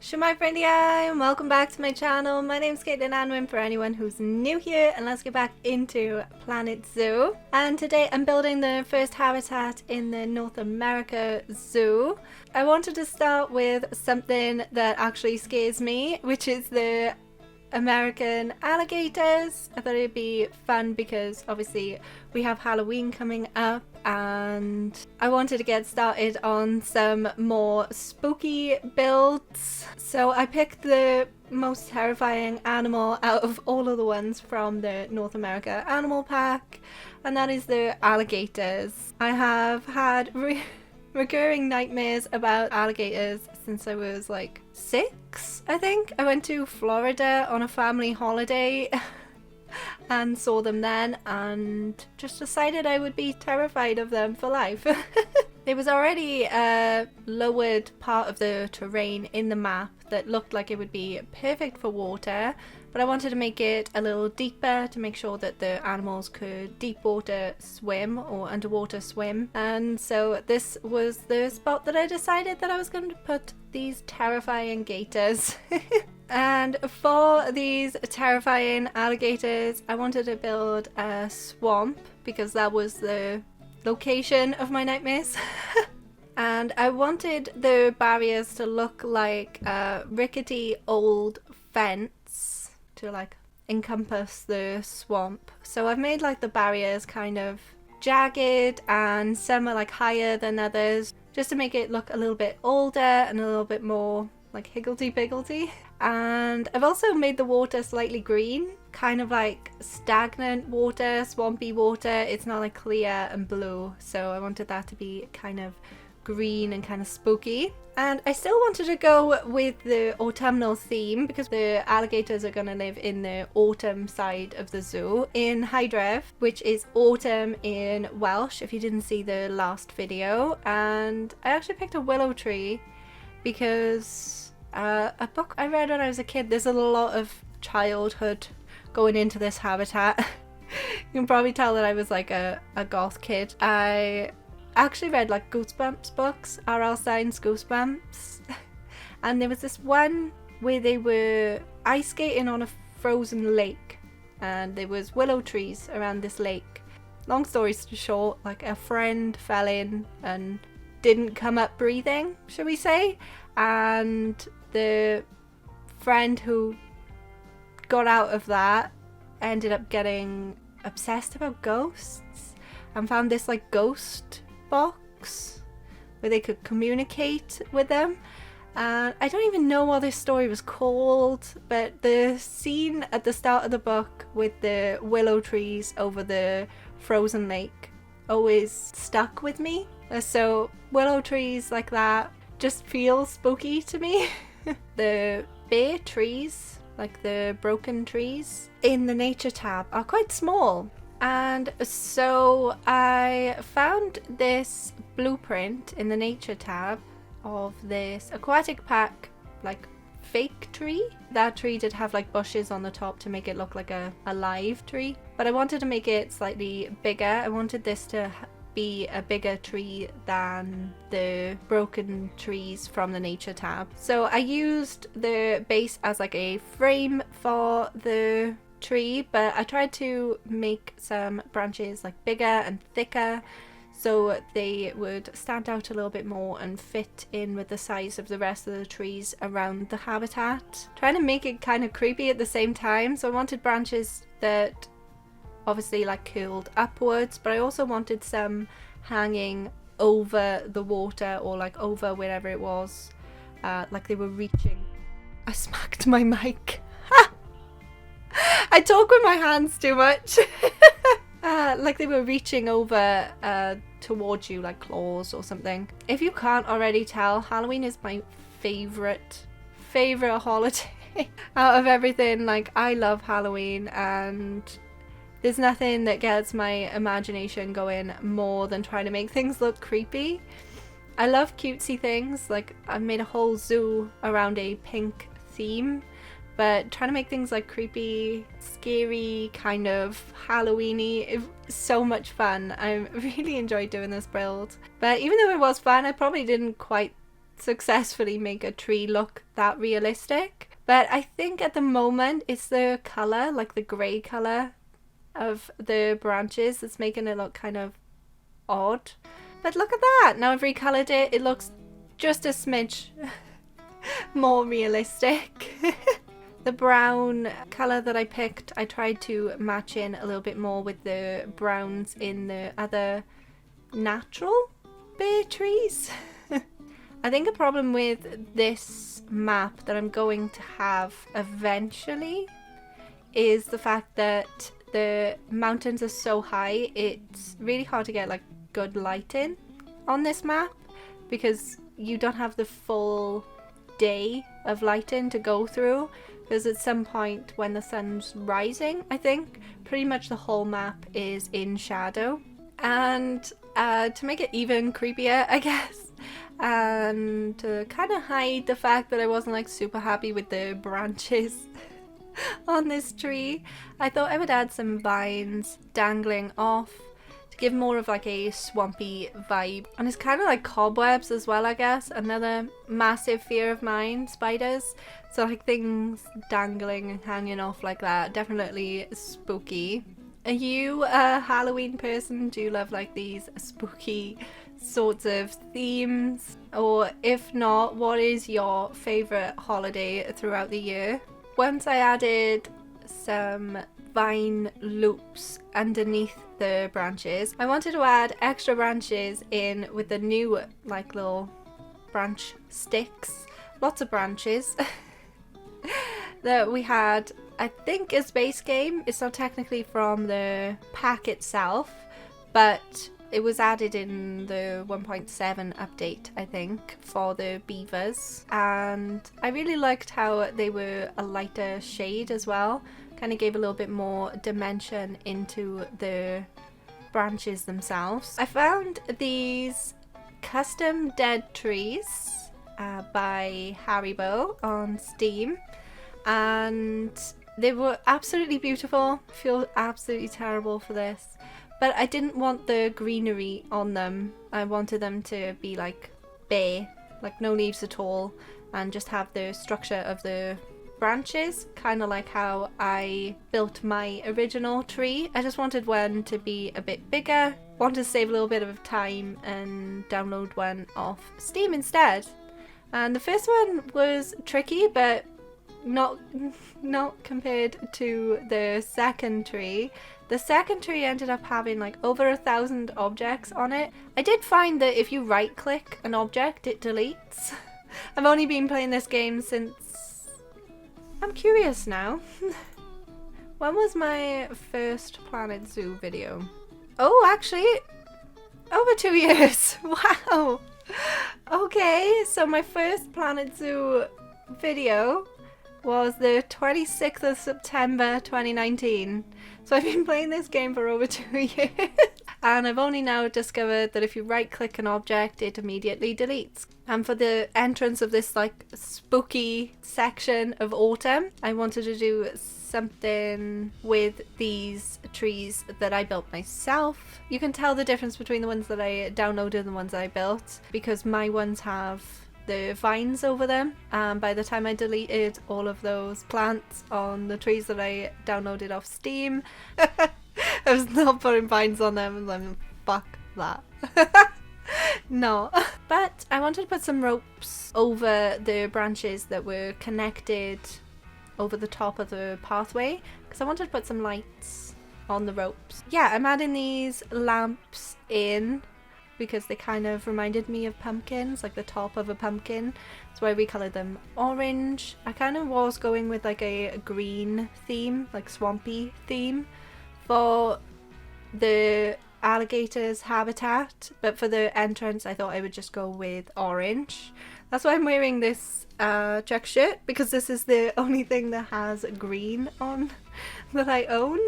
Shemai Friendly and welcome back to my channel. My name's Caitlin Anwyn for anyone who's new here, and let's get back into Planet Zoo. And today I'm building the first habitat in the North America Zoo. I wanted to start with something that actually scares me, which is the American alligators. I thought it'd be fun because obviously we have Halloween coming up and I wanted to get started on some more spooky builds. So I picked the most terrifying animal out of all of the ones from the North America Animal Pack, and that is the alligators. I have had recurring nightmares about alligators since I was like 6, I think. I went to Florida on a family holiday and saw them then and just decided I would be terrified of them for life. There was already a lowered part of the terrain in the map that looked like it would be perfect for water, but I wanted to make it a little deeper to make sure that the animals could deep water swim or underwater swim. And so this was the spot that I decided that I was going to put these terrifying gators. And for these terrifying alligators, I wanted to build a swamp because that was the location of my nightmares. And I wanted the barriers to look like a rickety old fence to like encompass the swamp. So I've made like the barriers kind of jagged and some are like higher than others just to make it look a little bit older and a little bit more like higgledy-piggledy. And I've also made the water slightly green, kind of like stagnant water, swampy water. It's not like clear and blue, so I wanted that to be kind of green and kind of spooky. And I still wanted to go with the autumnal theme because the alligators are going to live in the autumn side of the zoo in Hydref, which is autumn in Welsh, if you didn't see the last video. And I actually picked a willow tree because a book I read when I was a kid, there's a lot of childhood going into this habitat. You can probably tell that I was like a goth kid. I actually read like Goosebumps books, R.L. Stein's Goosebumps. And there was this one where they were ice skating on a frozen lake and there was willow trees around this lake. Long story short, like a friend fell in and didn't come up breathing, shall we say, and the friend who got out of that ended up getting obsessed about ghosts and found this like ghost box where they could communicate with them. And I don't even know what this story was called, but the scene at the start of the book with the willow trees over the frozen lake always stuck with me. So willow trees like that just feel spooky to me. The bare trees, like the broken trees in the nature tab, are quite small. And so I found this blueprint in the nature tab of this aquatic pack, like fake tree. That tree did have like bushes on the top to make it look like a live tree, but I wanted to make it slightly bigger. I wanted this to be a bigger tree than the broken trees from the nature tab. So I used the base as like a frame for the tree, but I tried to make some branches like bigger and thicker so they would stand out a little bit more and fit in with the size of the rest of the trees around the habitat. Trying to make it kind of creepy at the same time, so I wanted branches that obviously like curled upwards, but I also wanted some hanging over the water or like over wherever it was, like they were reaching. I smacked my mic. I talk with my hands too much. Like they were reaching over towards you like claws or something. If you can't already tell, Halloween is my favorite holiday out of everything. Like I love Halloween and there's nothing that gets my imagination going more than trying to make things look creepy. I love cutesy things, like I've made a whole zoo around a pink theme, but trying to make things like creepy, scary, kind of Halloween-y is so much fun. I really enjoyed doing this build. But even though it was fun, I probably didn't quite successfully make a tree look that realistic. But I think at the moment it's the colour, like the grey colour of the branches that's making it look kind of odd. But look at that, now I've recoloured it, it looks just a smidge more realistic. The brown colour that I picked, I tried to match in a little bit more with the browns in the other natural bare trees. I think a problem with this map that I'm going to have eventually is the fact that the mountains are so high, it's really hard to get like good lighting on this map because you don't have the full day of lighting to go through, because at some point when the sun's rising, I think pretty much the whole map is in shadow. And to make it even creepier, I guess, and to kind of hide the fact that I wasn't like super happy with the branches on this tree, I thought I would add some vines dangling off to give more of like a swampy vibe. And it's kind of like cobwebs as well, I guess. Another massive fear of mine, spiders. So like things dangling and hanging off like that, definitely spooky. Are you a Halloween person? Do you love like these spooky sorts of themes? Or if not, what is your favourite holiday throughout the year? Once I added some vine loops underneath the branches, I wanted to add extra branches in with the new like little branch sticks, lots of branches that we had. I think as base game, it's not technically from the pack itself, but it was added in the 1.7 update, I think, for the beavers. And I really liked how they were a lighter shade as well. Kind of gave a little bit more dimension into the branches themselves. I found these custom dead trees by Haribo on Steam, and they were absolutely beautiful. I feel absolutely terrible for this, but I didn't want the greenery on them. I wanted them to be like bare, like no leaves at all, and just have the structure of the branches, kind of like how I built my original tree. I just wanted one to be a bit bigger, wanted to save a little bit of time and download one off Steam instead. And the first one was tricky, but not compared to the second tree. The second tree ended up having like over 1,000 objects on it. I did find that if you right click an object, it deletes. I've only been playing this game since... I'm curious now. When was my first Planet Zoo video? Oh, actually, over 2 years. Wow. Okay, so my first Planet Zoo video was the 26th of September 2019. So I've been playing this game for over 2 years. And I've only now discovered that if you right click an object, it immediately deletes. And for the entrance of this like spooky section of autumn, I wanted to do something with these trees that I built myself. You can tell the difference between the ones that I downloaded and the ones that I built, because my ones have the vines over them, and by the time I deleted all of those plants on the trees that I downloaded off Steam, I was not putting vines on them, and then fuck that. No. But I wanted to put some ropes over the branches that were connected over the top of the pathway, because I wanted to put some lights on the ropes. Yeah, I'm adding these lamps in because they kind of reminded me of pumpkins, like the top of a pumpkin. So I recolored them orange. I kind of was going with like a green theme, like swampy theme for the alligators habitat, but for the entrance I thought I would just go with orange. That's why I'm wearing this check shirt, because this is the only thing that has green on that I own,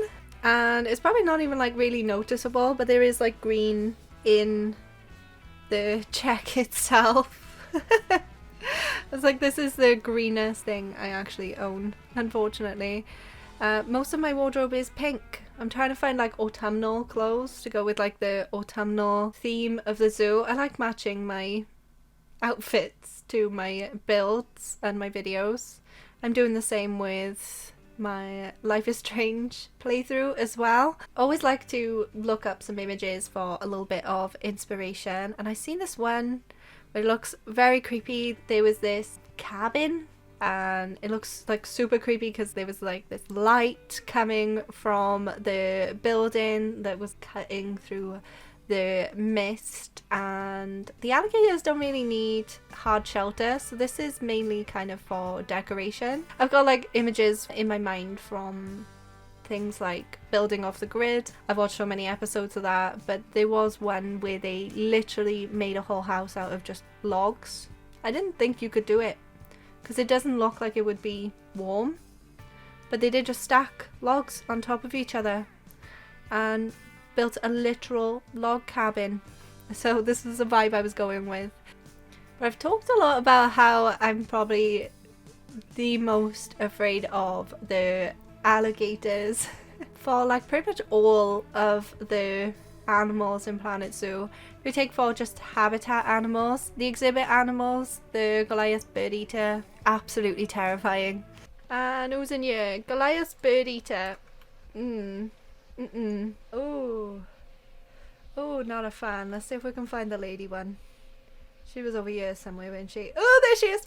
and it's probably not even like really noticeable, but there is like green in the check itself. It's like this is the greenest thing I actually own, unfortunately. Most of my wardrobe is pink. I'm trying to find like autumnal clothes to go with like the autumnal theme of the zoo. I like matching my outfits to my builds and my videos. I'm doing the same with my Life is Strange playthrough as well. Always like to look up some images for a little bit of inspiration, and I seen this one where it looks very creepy. There was this cabin and it looks like super creepy because there was like this light coming from the building that was cutting through the mist, and the alligators don't really need hard shelter, so this is mainly kind of for decoration. I've got like images in my mind from things like Building Off the Grid. I've watched so many episodes of that, but there was one where they literally made a whole house out of just logs. I didn't think you could do it because it doesn't look like it would be warm, but they did just stack logs on top of each other and built a literal log cabin. So this is the vibe I was going with. But I've talked a lot about how I'm probably the most afraid of the alligators for like pretty much all of the animals in Planet Zoo. If we take for just habitat animals, the exhibit animals, the Gaeaf bird eater, absolutely terrifying. And who's in here? Gaeaf bird eater. Oh, not a fan. Let's see if we can find the lady one. She was over here somewhere, wasn't she? Oh, there she is!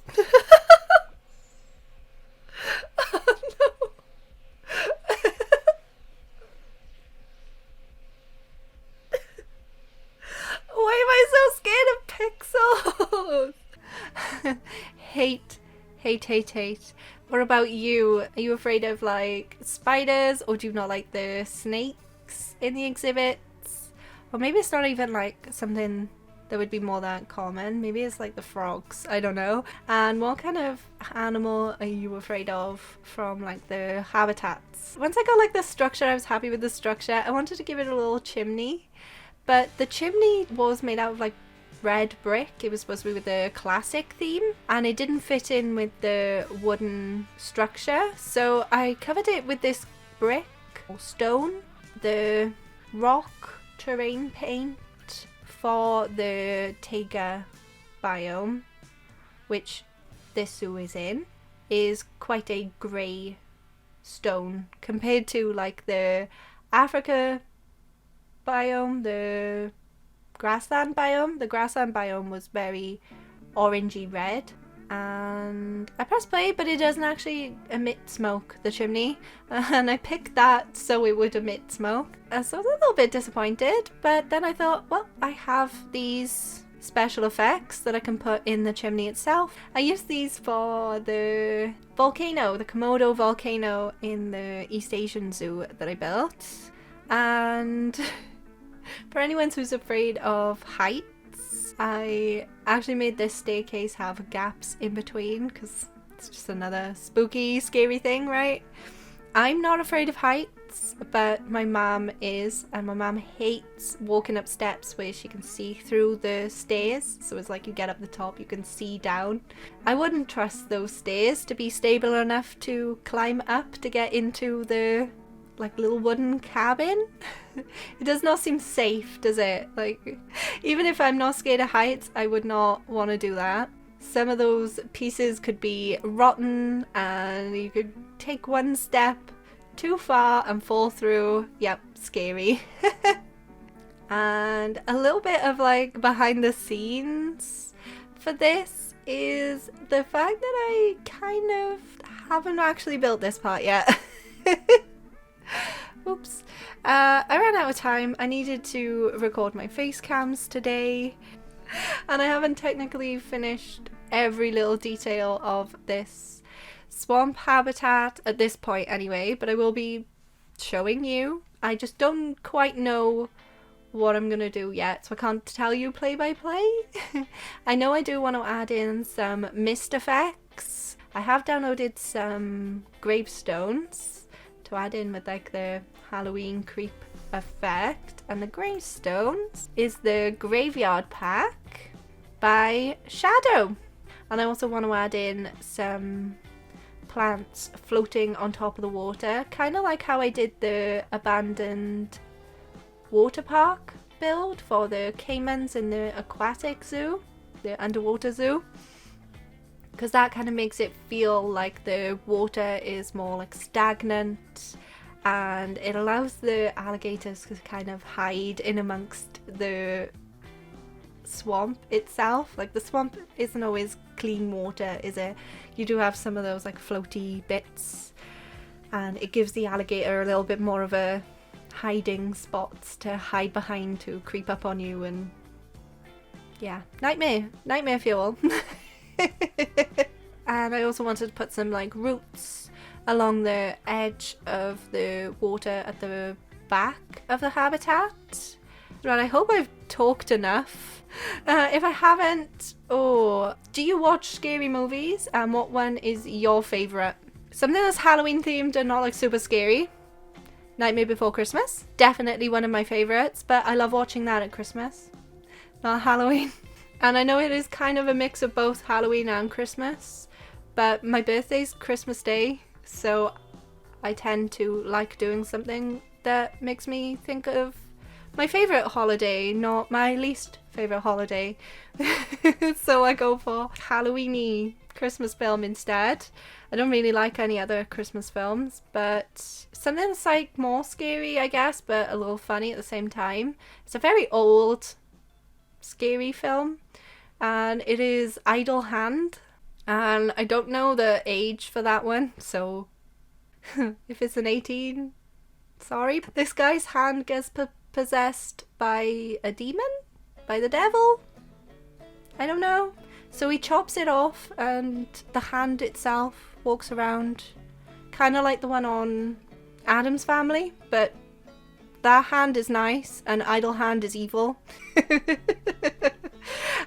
Oh no! Why am I so scared of pixels? Hate. What about you? Are you afraid of like spiders, or do you not like the snakes in the exhibits? Or maybe it's not even like something that would be more that common. Maybe it's like the frogs. I don't know. And what kind of animal are you afraid of from like the habitats? Once I got like the structure, I was happy with the structure. I wanted to give it a little chimney, but the chimney was made out of like red brick. It was supposed to be with the classic theme, and it didn't fit in with the wooden structure, so I covered it with this brick or stone, the rock terrain paint for the Taiga biome, which this zoo is in, is quite a grey stone compared to like the Africa biome, the grassland biome. The grassland biome was very orangey red, and I pressed play, but it doesn't actually emit smoke, the chimney, and I picked that so it would emit smoke. So I was a little bit disappointed, but then I thought, well, I have these special effects that I can put in the chimney itself. I used these for the volcano, the Komodo volcano in the East Asian Zoo that I built, and for anyone who's afraid of heights, I actually made this staircase have gaps in between because it's just another spooky, scary thing, right? I'm not afraid of heights, but my mum is, and my mum hates walking up steps where she can see through the stairs. So it's like you get up the top, you can see down. I wouldn't trust those stairs to be stable enough to climb up to get into the like little wooden cabin. It does not seem safe, does it? Like, even if I'm not scared of heights, I would not want to do that. Some of those pieces could be rotten and you could take one step too far and fall through. Yep, scary. And a little bit of like behind the scenes for this is the fact that I kind of haven't actually built this part yet. Oops. I ran out of time. I needed to record my face cams today, and I haven't technically finished every little detail of this swamp habitat at this point anyway, but I will be showing you. I just don't quite know what I'm gonna do yet, so I can't tell you play by play. I know I do want to add in some mist effects. I have downloaded some gravestones to add in with like the Halloween creep effect, and the gravestones is the Graveyard Pack by Shadow. And I also want to add in some plants floating on top of the water, kind of like how I did the abandoned water park build for the caimans in the aquatic zoo. the underwater zoo, because that kind of makes it feel like the water is more like stagnant, and it allows the alligators to kind of hide in amongst the swamp itself. Like the swamp isn't always clean water, is it? You do have some of those like floaty bits, and it gives the alligator a little bit more of a hiding spots to hide behind to creep up on you. And yeah, nightmare fuel. And I also wanted to put some like roots along the edge of the water at the back of the habitat. Right, I hope I've talked enough. If I haven't, do you watch scary movies? And what one is your favourite? Something that's Halloween themed and not like super scary. Nightmare Before Christmas. Definitely one of my favourites, but I love watching that at Christmas, not Halloween. And I know it is kind of a mix of both Halloween and Christmas, but my birthday's Christmas Day, so I tend to like doing something that makes me think of my favourite holiday, not my least favourite holiday. So I go for Halloween-y Christmas film instead. I don't really like any other Christmas films, but something that's like more scary, I guess, but a little funny at the same time. It's a very old, scary film, and it is Idle Hand, and I don't know the age for that one, so if it's an 18, sorry. This guy's hand gets possessed by a demon? By the devil? I don't know. So he chops it off, and the hand itself walks around, kind of like the one on Addams Family, but that hand is nice and Idle Hand is evil.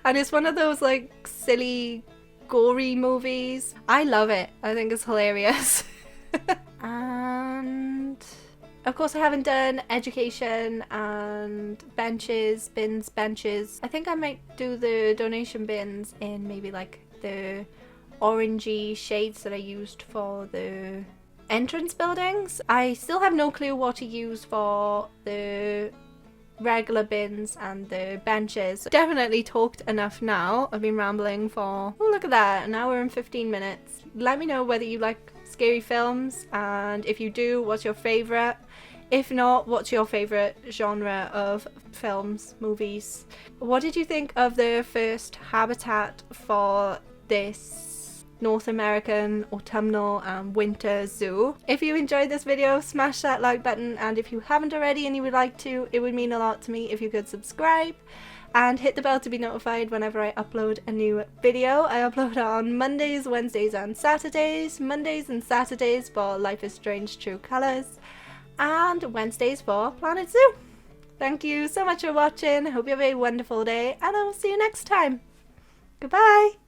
And it's one of those like silly, gory movies. I love it. I think it's hilarious. And of course I haven't done education and benches. I think I might do the donation bins in maybe like the orangey shades that I used for the entrance buildings. I still have no clue what to use for the regular bins and the benches. Definitely talked enough now. I've been rambling for, oh look at that, an hour and 15 minutes. Let me know whether you like scary films, and if you do, what's your favourite? If not, what's your favourite genre of films, movies? What did you think of the first habitat for this North American autumnal and winter zoo? If you enjoyed this video, smash that like button, and if you haven't already and you would like to, it would mean a lot to me if you could subscribe and hit the bell to be notified whenever I upload a new video. I upload on Mondays, Wednesdays and Saturdays. Mondays and Saturdays for Life is Strange True Colours, and Wednesdays for Planet Zoo. Thank you so much for watching. I hope you have a wonderful day, and I will see you next time. Goodbye!